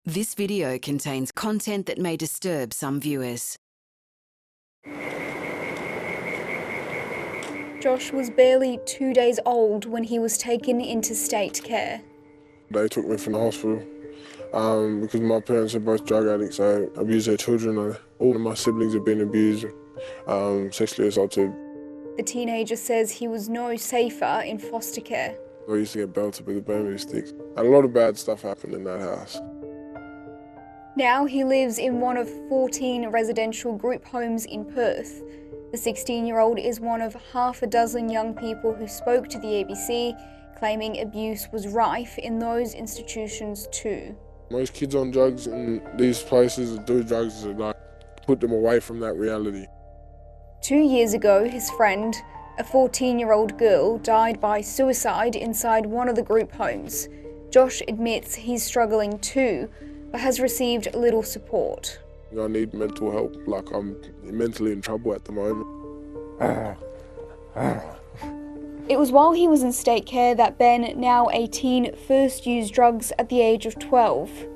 This video contains content that may disturb some viewers. Josh was barely 2 days old when he was taken into state care. They took me from the hospital because my parents are both drug addicts. I abuse their children. All of my siblings have been abused, sexually assaulted. The teenager says he was no safer in foster care. I used to get belted with a bamboo stick. A lot of bad stuff happened in that house. Now he lives in one of 14 residential group homes in Perth. The 16-year-old is one of half a dozen young people who spoke to the ABC, claiming abuse was rife in those institutions too. Most kids on drugs in these places that do drugs put them away from that reality. 2 years ago, his friend, a 14-year-old girl, died by suicide inside one of the group homes. Josh admits he's struggling too, but has received little support. I need mental help, I'm mentally in trouble at the moment. It was while he was in state care that Ben, now 18, first used drugs at the age of 12.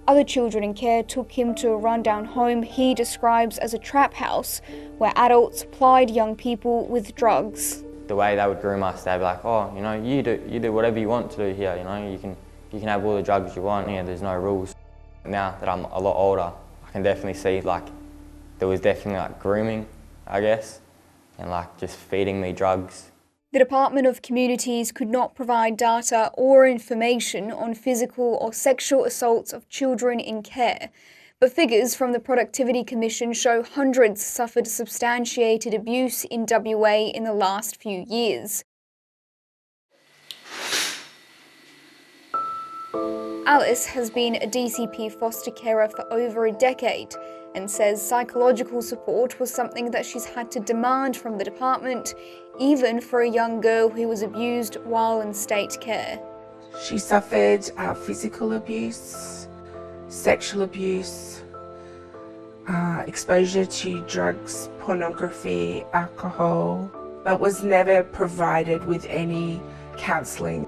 Other children in care took him to a rundown home he describes as a trap house, where adults supplied young people with drugs. The way they would groom us, they'd be like, oh, you do whatever you want to do here, you can have all the drugs you want, there's no rules. Now that I'm a lot older, I can definitely see there was definitely grooming, I guess, and just feeding me drugs. The Department of Communities could not provide data or information on physical or sexual assaults of children in care, but figures from the Productivity Commission show hundreds suffered substantiated abuse in WA in the last few years. Alice has been a DCP foster carer for over a decade and says psychological support was something that she's had to demand from the department, even for a young girl who was abused while in state care. She suffered physical abuse, sexual abuse, exposure to drugs, pornography, alcohol, but was never provided with any counselling.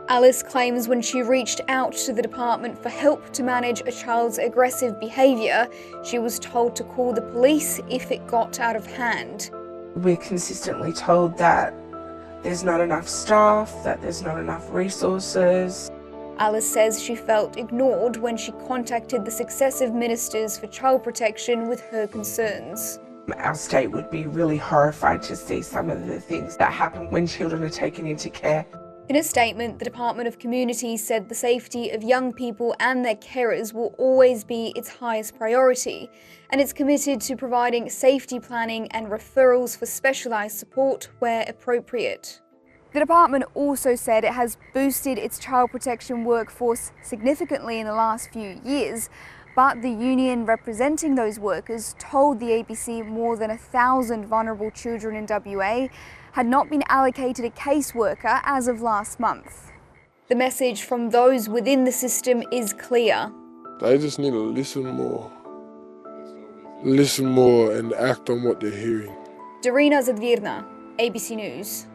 Alice claims when she reached out to the department for help to manage a child's aggressive behaviour, she was told to call the police if it got out of hand. We're consistently told that there's not enough staff, that there's not enough resources. Alice says she felt ignored when she contacted the successive ministers for child protection with her concerns. Our state would be really horrified to see some of the things that happen when children are taken into care. In a statement, the Department of Communities said the safety of young people and their carers will always be its highest priority, and it's committed to providing safety planning and referrals for specialised support where appropriate. The department also said it has boosted its child protection workforce significantly in the last few years, but the union representing those workers told the ABC more than 1,000 vulnerable children in WA had not been allocated a caseworker as of last month. The message from those within the system is clear. They just need to listen more and act on what they're hearing. Daryna, Zadvirna, ABC News.